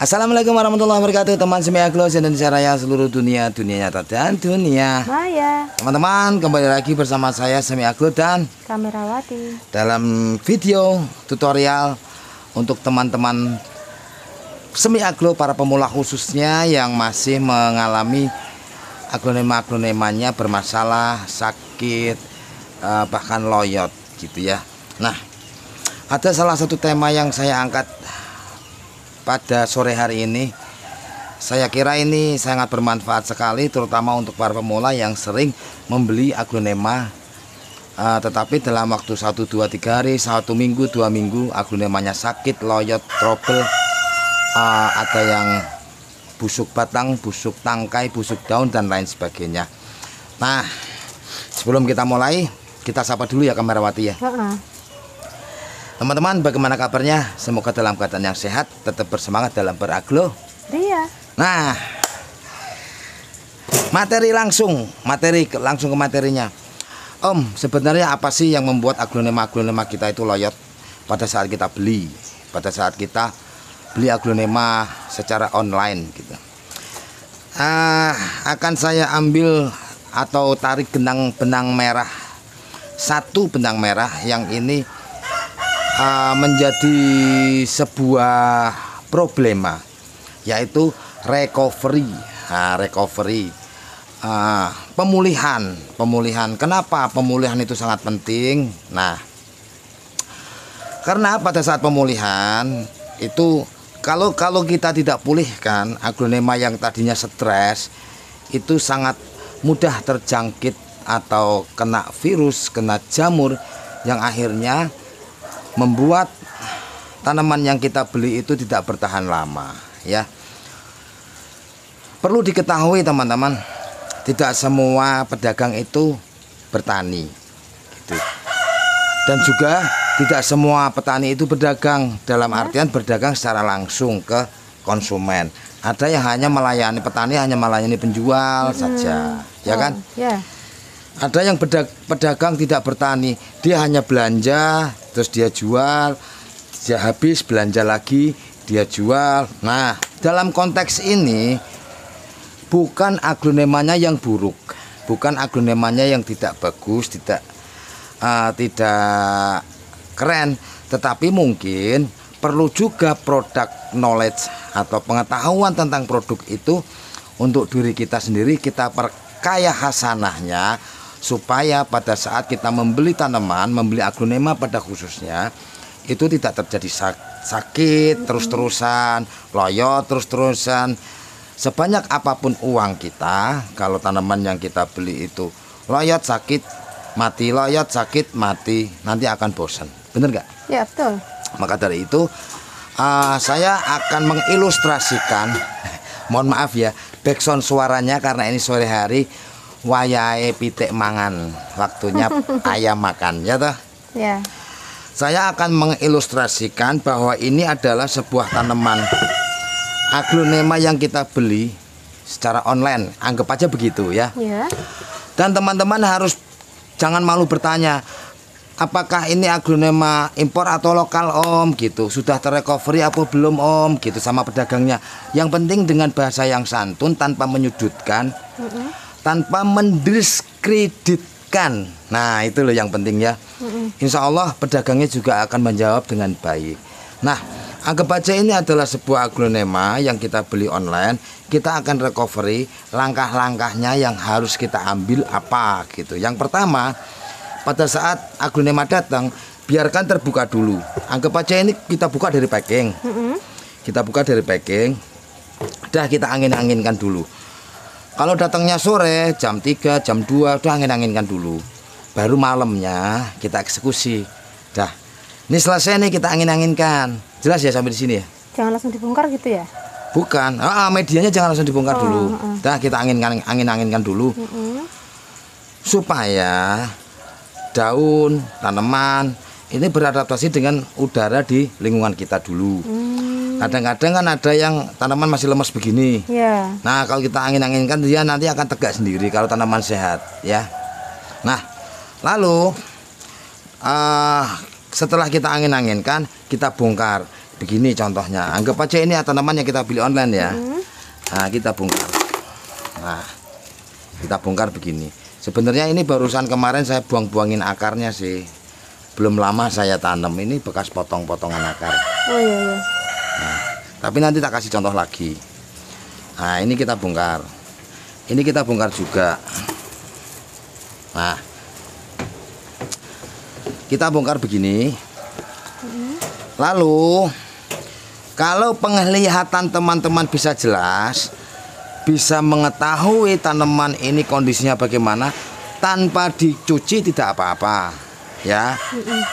Assalamualaikum warahmatullahi wabarakatuh, teman Semi Aglo Indonesia Raya, seluruh dunia, dunia nyata dan dunia maya. Teman-teman, kembali lagi bersama saya Semi Aglo dan Kamerawati dalam video tutorial untuk teman-teman Semi Aglo, para pemula khususnya yang masih mengalami aglonema-aglonemanya bermasalah, sakit, bahkan loyot gitu ya. Nah, ada salah satu tema yang saya angkat pada sore hari ini. Saya kira ini sangat bermanfaat sekali, terutama untuk para pemula yang sering membeli aglonema, tetapi dalam waktu 1, 2, 3 hari, 1 minggu, 2 minggu aglonemanya sakit, loyot, trouble, ada yang busuk batang, busuk tangkai, busuk daun dan lain sebagainya. Nah, sebelum kita mulai, kita sapa dulu ya Kamerawati ya. Teman-teman, bagaimana kabarnya? Semoga dalam keadaan yang sehat, tetap bersemangat dalam beraglo. Iya. Nah, materi langsung ke materinya. Om, sebenarnya apa sih yang membuat aglonema kita itu loyot pada saat kita beli, aglonema secara online gitu. Akan saya ambil atau tarik benang merah, satu benang merah yang ini menjadi sebuah problema, yaitu recovery. Pemulihan. Kenapa pemulihan itu sangat penting? Nah, karena pada saat pemulihan itu kalau kita tidak pulihkan, aglonema yang tadinya stres itu sangat mudah terjangkit atau kena virus, kena jamur, yang akhirnya membuat tanaman yang kita beli itu tidak bertahan lama ya. Perlu diketahui teman-teman, tidak semua pedagang itu bertani gitu. Dan juga tidak semua petani itu berdagang, dalam artian berdagang secara langsung ke konsumen. Ada yang hanya melayani petani, hanya melayani penjual saja, ya kan? Yeah. Ada yang pedagang tidak bertani, dia hanya belanja, terus dia jual, dia habis belanja lagi, dia jual. Nah, dalam konteks ini bukan aglonemanya yang buruk, bukan aglonemanya yang tidak bagus, tidak keren, tetapi mungkin perlu juga produk knowledge atau pengetahuan tentang produk itu untuk diri kita sendiri, kita perkaya hasanahnya, supaya pada saat kita membeli tanaman, membeli aglonema pada khususnya, itu tidak terjadi sakit terus-terusan, loyot terus-terusan. Sebanyak apapun uang kita, kalau tanaman yang kita beli itu loyot sakit mati, loyot sakit mati, nanti akan bosan, bener nggak? Ya, betul. Maka dari itu saya akan mengilustrasikan mohon maaf ya backsound suaranya, karena ini sore hari, wayahe pitik mangan, waktunya ayam makan ya toh. Ya. Saya akan mengilustrasikan bahwa ini adalah sebuah tanaman aglonema yang kita beli secara online, anggap aja begitu ya. Ya. Dan teman-teman harus jangan malu bertanya, apakah ini aglonema impor atau lokal om gitu, sudah terrecovery apa belum om gitu sama pedagangnya. Yang penting dengan bahasa yang santun, tanpa menyudutkan, tanpa mendiskreditkan. Nah, itu loh yang penting ya. Insya Allah pedagangnya juga akan menjawab dengan baik. Nah, anggap aja ini adalah sebuah aglonema yang kita beli online. Kita akan recovery, langkah-langkahnya yang harus kita ambil apa gitu. Yang pertama, pada saat aglonema datang, biarkan terbuka dulu. Anggap aja ini kita buka dari packing. Kita buka dari packing, dah kita angin-anginkan dulu. Kalau datangnya sore jam 3, jam 2, udah angin-anginkan dulu. Baru malamnya kita eksekusi. Dah, ini selesai nih, kita angin-anginkan. Jelas ya sampai di sini ya? Jangan langsung dibongkar gitu ya? Bukan, medianya jangan langsung dibongkar dulu. Dah, kita angin-anginkan dulu. Supaya daun, tanaman ini beradaptasi dengan udara di lingkungan kita dulu. Kadang-kadang kan ada yang tanaman masih lemas begini. Ya. Nah, kalau kita angin-anginkan, dia nanti akan tegak sendiri kalau tanaman sehat ya. Nah, lalu setelah kita angin-anginkan, kita bongkar. Begini contohnya. Anggap aja ini tanaman yang kita beli online ya. Nah, kita bongkar. Nah, kita bongkar begini. Sebenarnya ini barusan kemarin saya buang-buangin akarnya sih. Belum lama saya tanam. Ini bekas potong-potongan akar. Oh iya iya. Nah, tapi nanti tak kasih contoh lagi. Nah, ini kita bongkar. Ini kita bongkar juga. Nah, kita bongkar begini. Lalu kalau penglihatan teman-teman bisa jelas, bisa mengetahui tanaman ini kondisinya bagaimana tanpa dicuci tidak apa-apa ya.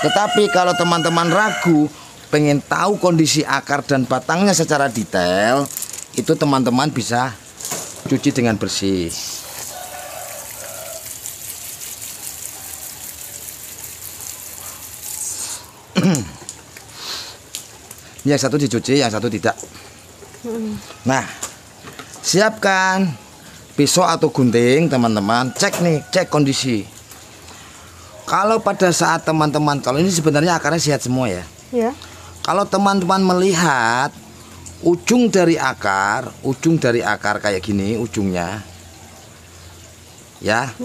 Tetapi kalau teman-teman ragu, pengen tahu kondisi akar dan batangnya secara detail, itu teman-teman bisa cuci dengan bersih. Yang satu dicuci, yang satu tidak. Nah, siapkan pisau atau gunting teman-teman. Cek nih, cek kondisi. Kalau pada saat teman-teman, kalau ini sebenarnya akarnya sehat semua ya. Iya. Kalau teman-teman melihat ujung dari akar kayak gini ujungnya, ya.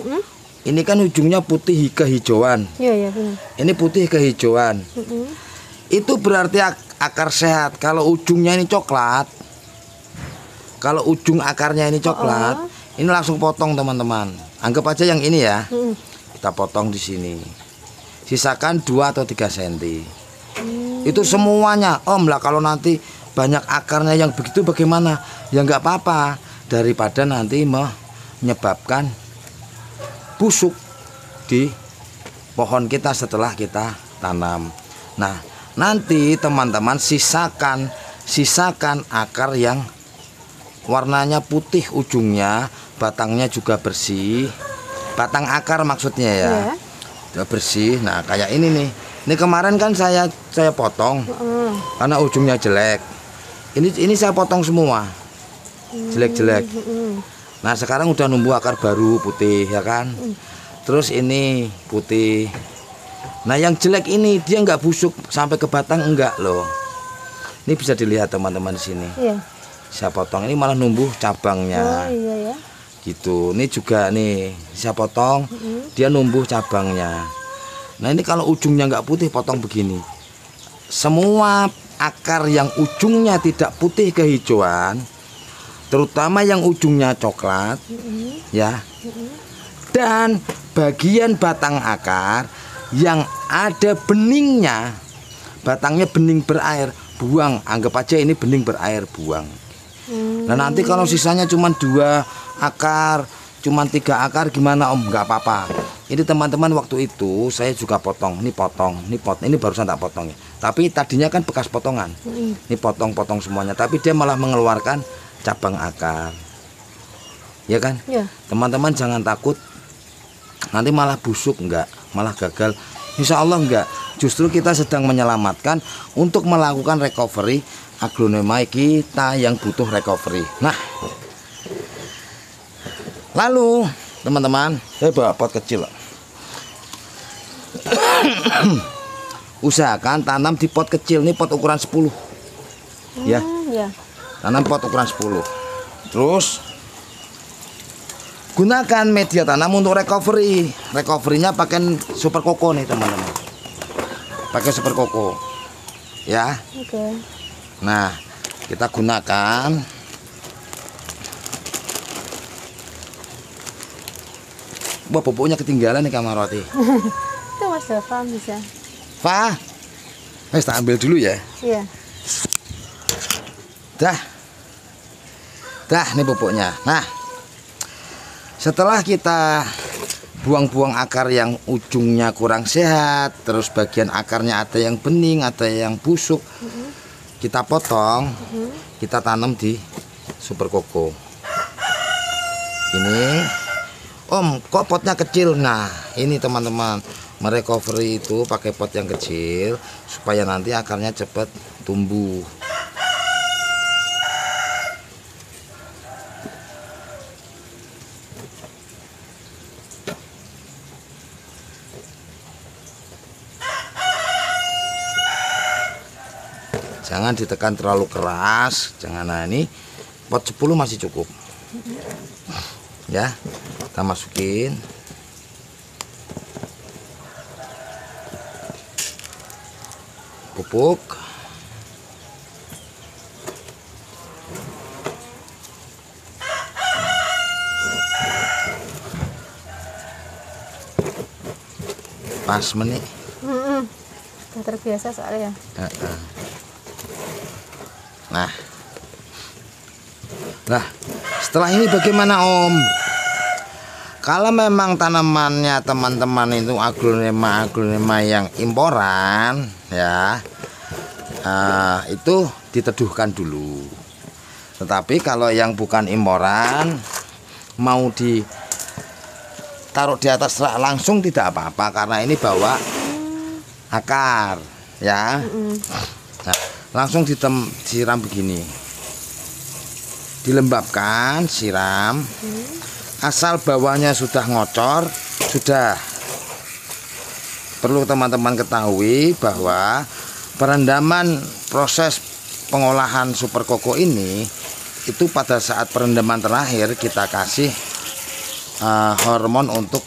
Ini kan ujungnya putih kehijauan. Iya iya benar. Ini putih kehijauan. Itu berarti akar sehat. Kalau ujungnya ini coklat, kalau ujung akarnya ini coklat, ini langsung potong teman-teman. Anggap aja yang ini ya. Kita potong di sini. Sisakan 2 atau 3 cm. Itu semuanya. Om lah kalau nanti banyak akarnya yang begitu bagaimana? Ya nggak apa-apa. Daripada nanti menyebabkan busuk di pohon kita setelah kita tanam. Nah, nanti teman-teman sisakan akar yang warnanya putih ujungnya, batangnya juga bersih. Batang akar maksudnya ya. Udah bersih. Nah, kayak ini nih. Ini kemarin kan saya potong karena ujungnya jelek. Ini saya potong semua. Jelek-jelek. Nah, sekarang udah numbuh akar baru putih ya kan. Terus ini putih. Nah, yang jelek ini dia nggak busuk sampai ke batang enggak loh. Ini bisa dilihat teman-teman di sini. Iya. Saya potong ini malah numbuh cabangnya. Oh iya ya. Gitu. Ini juga nih saya potong, dia numbuh cabangnya. Nah, ini kalau ujungnya nggak putih potong begini. Semua akar yang ujungnya tidak putih kehijauan, terutama yang ujungnya coklat, ya. Dan bagian batang akar yang ada beningnya, batangnya bening berair, buang. Anggap aja ini bening berair, buang. Nah, nanti kalau sisanya cuma 2 akar, cuma 3 akar gimana Om? Nggak apa-apa. Ini teman-teman waktu itu saya juga potong. Ini barusan tak potong ya. Tapi tadinya kan bekas potongan. Ini potong-potong semuanya. Tapi dia malah mengeluarkan cabang akar. Ya kan? Iya. Teman-teman jangan takut. Nanti malah busuk enggak, malah gagal. Insya Allah enggak. Justru kita sedang menyelamatkan untuk melakukan recovery aglonema kita yang butuh recovery. Nah, lalu teman-teman, saya bawa pot kecil. Usahakan tanam di pot kecil. Ini pot ukuran 10. Ya. Iya. Tanam pot ukuran 10. Terus gunakan media tanam untuk recovery. Recovery-nya pakai super koko nih teman-teman. Pakai super koko. Ya. Oke. Nah, kita gunakan. Wah, pupuknya ketinggalan nih Kamarwati. Itu Mas Dava bisa. Fa, tak ambil dulu ya. Iya. Dah, nih pupuknya. Nah, setelah kita buang-buang akar yang ujungnya kurang sehat, terus bagian akarnya ada yang bening, ada yang busuk, kita potong, kita tanam di super koko. Ini, Om, kok potnya kecil? Nah, ini teman-teman, merecovery itu pakai pot yang kecil supaya nanti akarnya cepat tumbuh. Jangan ditekan terlalu keras, jangan. Nah, ini pot 10 masih cukup. Ya, kita masukin. Pupuk. Pas menit. Udah terbiasa soalnya. Nah, setelah ini bagaimana Om? Kalau memang tanamannya teman-teman itu aglonema yang imporan, ya, itu diteduhkan dulu. Tetapi kalau yang bukan imporan, mau ditaruh di atas rak langsung tidak apa-apa, karena ini bawa akar, ya. Nah, langsung disiram begini, dilembabkan, siram. Asal bawahnya sudah ngocor, sudah. Perlu teman-teman ketahui bahwa perendaman proses pengolahan super koko ini itu pada saat perendaman terakhir kita kasih hormon untuk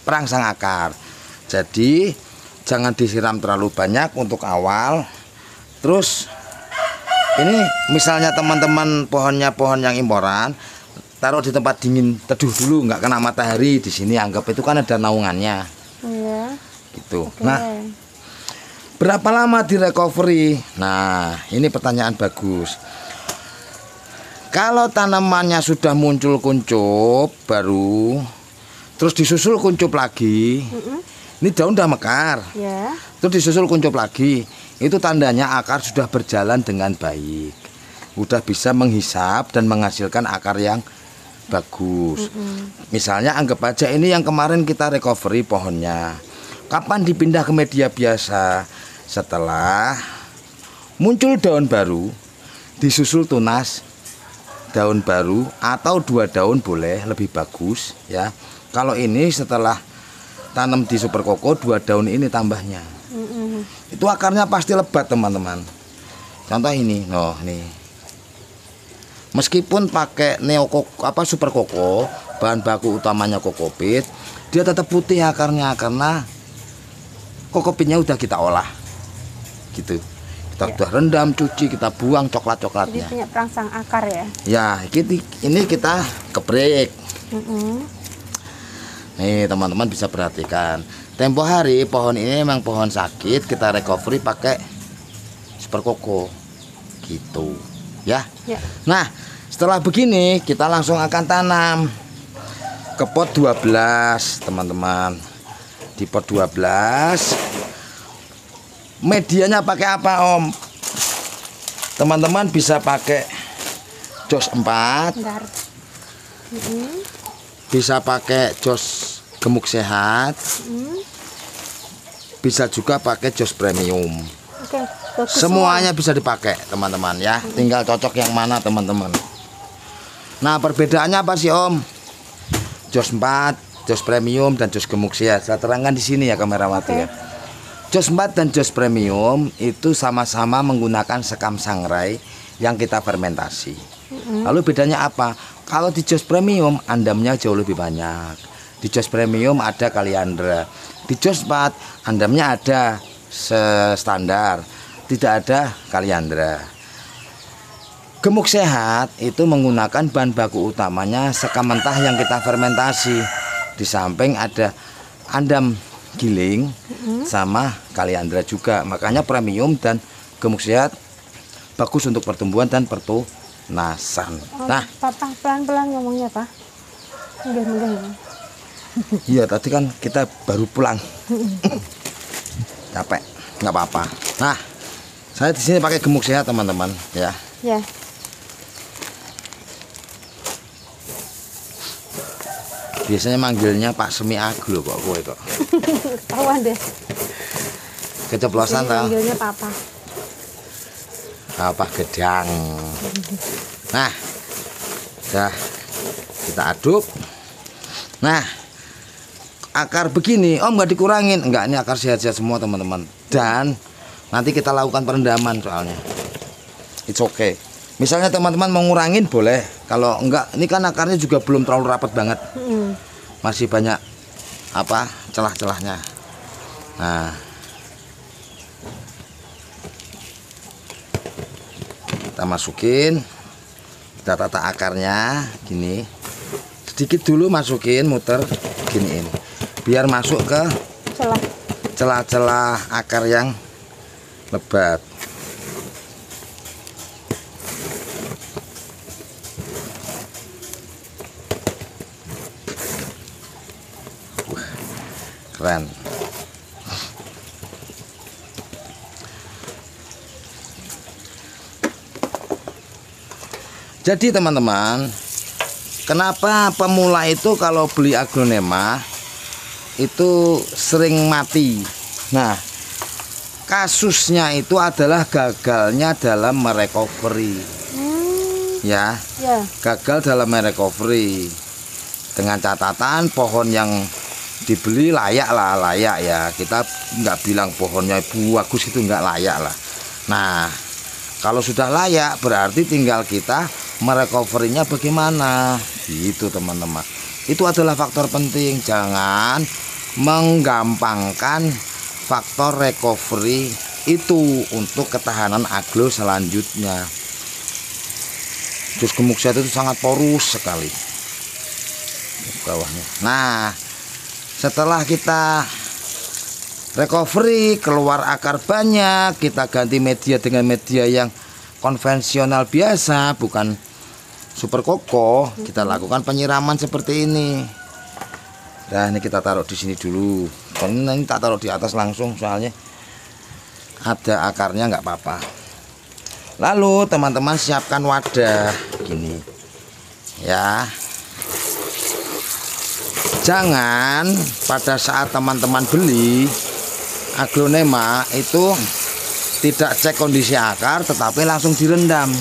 perangsang akar. Jadi jangan disiram terlalu banyak untuk awal. Terus ini misalnya teman-teman pohonnya pohon yang imporan, taruh di tempat dingin, teduh dulu, nggak kena matahari. Di sini anggap itu kan ada naungannya. Iya. Gitu. Oke. Nah, berapa lama di recovery? Nah, ini pertanyaan bagus. Kalau tanamannya sudah muncul kuncup baru, terus disusul kuncup lagi, ini daun udah mekar, Ya. terus disusul kuncup lagi, itu tandanya akar sudah berjalan dengan baik, udah bisa menghisap dan menghasilkan akar yang bagus. Misalnya anggap aja ini yang kemarin kita recovery pohonnya. Kapan dipindah ke media biasa? Setelah muncul daun baru, disusul tunas daun baru atau 2 daun boleh, lebih bagus ya. Kalau ini setelah tanam di super koko 2 daun ini tambahnya. Itu akarnya pasti lebat teman-teman. Contoh ini, nih. Meskipun pakai super koko, bahan baku utamanya kokopit, dia tetap putih akarnya karena kokopitnya udah kita olah. Gitu. Kita udah rendam, cuci, kita buang Jadi coklat-coklatnya. punya perangsang akar ya. Ya, ini kita geprek. Nih, teman-teman bisa perhatikan. Tempo hari pohon ini memang pohon sakit, kita recovery pakai super koko. Gitu. Ya. Ya. Nah, setelah begini kita langsung akan tanam ke pot 12, teman-teman. Di pot 12 medianya pakai apa, Om? Teman-teman bisa pakai jos 4, Bentar. bisa pakai jos gemuk sehat, bisa juga pakai jos premium. Oke, bagus. Semuanya bisa dipakai teman-teman ya. Tinggal cocok yang mana teman-teman. Nah, perbedaannya apa sih Om? Jos 4, jos premium dan jos gemuk sehat. Saya terangkan di sini ya kamerawati ya. Jos 4 dan jos premium itu sama-sama menggunakan sekam sangrai yang kita fermentasi. Lalu bedanya apa? Kalau di jos premium andamnya jauh lebih banyak. Di jos premium ada kaliandra. Di jos 4 andamnya ada standar, tidak ada kaliandra. Gemuk sehat itu menggunakan bahan baku utamanya sekam mentah yang kita fermentasi. Di samping ada andam giling sama kaliandra juga. Makanya premium dan gemuk sehat bagus untuk pertumbuhan dan pertunasan. Nah, Papa pelan-pelan ngomongnya, Pak. Enggak ya. iya tadi kan kita baru pulang. Capek, nggak apa-apa. Nah, saya di sini pakai gemuk sehat teman-teman ya. Ya. Biasanya manggilnya Pak Semi Aglo kok kowe kok. Ketahuan deh. Keceplosan Ini tau. manggilnya Papa. Apa gedang. Nah, dah kita aduk. Nah, akar begini Om nggak dikurangin. Enggak, ini akar sehat-sehat semua teman-teman. Dan Nanti kita lakukan perendaman soalnya. It's okay. Misalnya teman-teman mau ngurangin boleh. Kalau enggak, ini kan akarnya juga belum terlalu rapat banget. Masih banyak apa celah-celahnya. Nah, kita masukin, kita tata akarnya gini, sedikit dulu masukin, muter giniin, biar masuk ke celah-celah akar yang lebat. Wah, keren. Jadi teman-teman, kenapa pemula itu kalau beli aglonema itu sering mati? Nah, kasusnya itu adalah gagalnya dalam merecovery. Ya, gagal dalam merecovery. Dengan catatan pohon yang dibeli layak ya. Kita nggak bilang pohonnya bagus, itu nggak layak lah. Nah, kalau sudah layak berarti tinggal kita merecovery-nya bagaimana gitu teman-teman. Itu adalah faktor penting. Jangan menggampangkan faktor recovery itu untuk ketahanan aglo selanjutnya. Jus gemuk saya itu sangat porus sekali bawahnya. Nah, setelah kita recovery, keluar akar banyak, kita ganti media dengan media yang konvensional biasa, bukan super koko. Kita lakukan penyiraman seperti ini. Nah, ini kita taruh di sini dulu. Ini tak taruh di atas langsung, soalnya ada akarnya nggak apa-apa. Lalu teman-teman siapkan wadah gini, ya. Jangan pada saat teman-teman beli aglonema itu tidak cek kondisi akar, tetapi langsung direndam.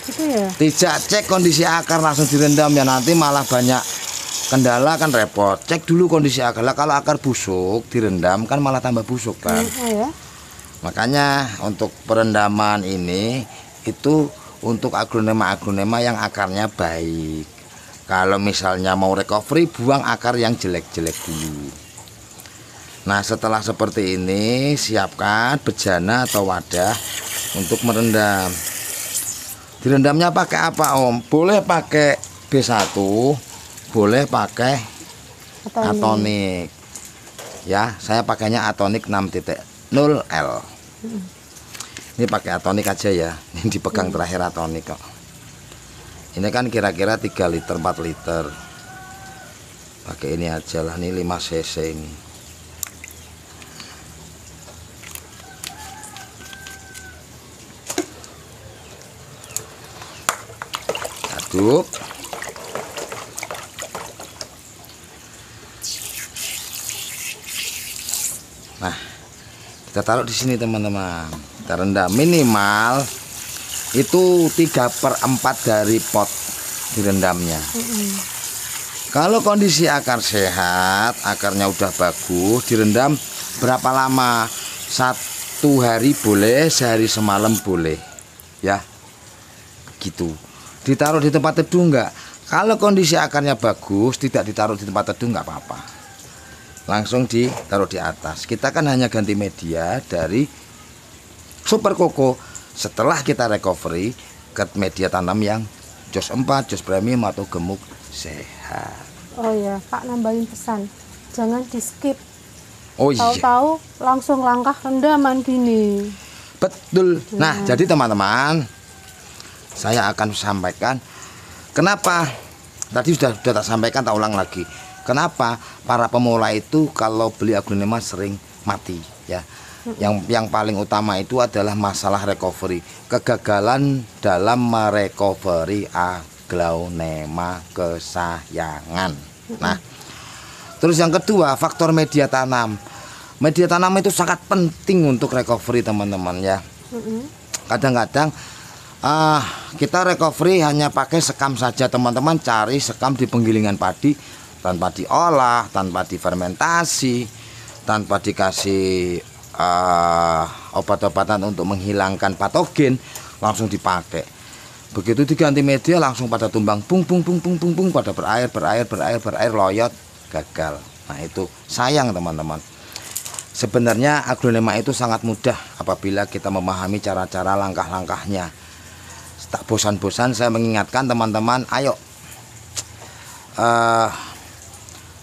Gitu ya? Tidak cek kondisi akar langsung direndam, ya nanti malah banyak kendala, kan repot. Cek dulu kondisi akar. Lah, kalau akar busuk direndam kan malah tambah busuk kan. Ya. Makanya untuk perendaman ini itu untuk aglonema yang akarnya baik. Kalau misalnya mau recovery, buang akar yang jelek-jelek dulu. Nah, setelah seperti ini, siapkan bejana atau wadah untuk merendam. Direndamnya pakai apa, Om? Boleh pakai B1, boleh pakai atonik. Ya, saya pakainya atonik 6.0L. Ini pakai atonik aja ya. Ini dipegang terakhir atonik kok. Ini kan kira-kira 3 liter 4 liter. Pakai ini aja lah, ini 5 cc ini. Aduk. Nah, kita taruh di sini teman-teman. Kita rendam minimal itu 3/4 dari pot direndamnya. Kalau kondisi akar sehat, akarnya udah bagus, direndam berapa lama? 1 hari boleh, sehari semalam boleh, ya. Gitu. Ditaruh di tempat teduh enggak? Kalau kondisi akarnya bagus, tidak ditaruh di tempat teduh enggak apa-apa. Langsung ditaruh di atas. Kita kan hanya ganti media dari super koko. Setelah kita recovery ke media tanam yang Jos 4, Jos Premium atau gemuk sehat. Oh ya, Pak, nambahin pesan. Jangan di skip. Oh iya. Tahu-tahu langsung langkah rendaman gini. Betul. Nah, jadi teman-teman, saya akan sampaikan kenapa tadi sudah tak sampaikan, tak ulang lagi. Kenapa para pemula itu kalau beli aglonema sering mati, ya. Yang paling utama itu adalah masalah recovery, kegagalan dalam merecovery aglonema kesayangan. Nah, terus yang kedua, faktor media tanam. Media tanam itu sangat penting untuk recovery teman-teman ya. Kadang-kadang kita recovery hanya pakai sekam saja teman-teman. Cari sekam di penggilingan padi tanpa diolah, tanpa difermentasi, tanpa dikasih obat-obatan untuk menghilangkan patogen, langsung dipakai. Begitu diganti media langsung pada tumbang, pung pada berair loyot, gagal. Nah itu sayang teman-teman. Sebenarnya aglonema itu sangat mudah apabila kita memahami cara-cara langkah-langkahnya. Tak bosan-bosan saya mengingatkan teman-teman, ayo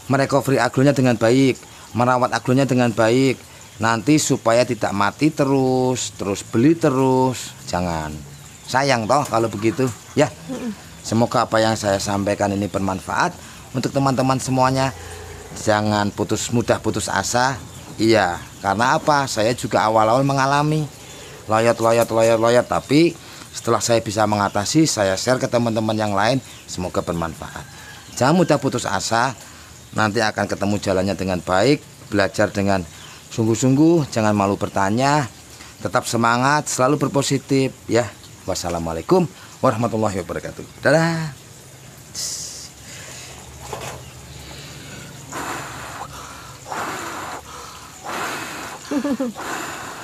merecovery aglonya dengan baik, merawat aglonya dengan baik, nanti supaya tidak mati terus beli terus, jangan. Sayang toh kalau begitu ya. Semoga apa yang saya sampaikan ini bermanfaat untuk teman-teman semuanya. Jangan mudah putus asa. Iya, karena apa? Saya juga awal-awal mengalami loyot, tapi setelah saya bisa mengatasi, saya share ke teman-teman yang lain, semoga bermanfaat. Jangan mudah putus asa, nanti akan ketemu jalannya dengan baik. Belajar dengan sungguh-sungguh, jangan malu bertanya, tetap semangat, selalu berpositif ya. Wassalamualaikum warahmatullahi wabarakatuh. Dadah.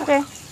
Oke.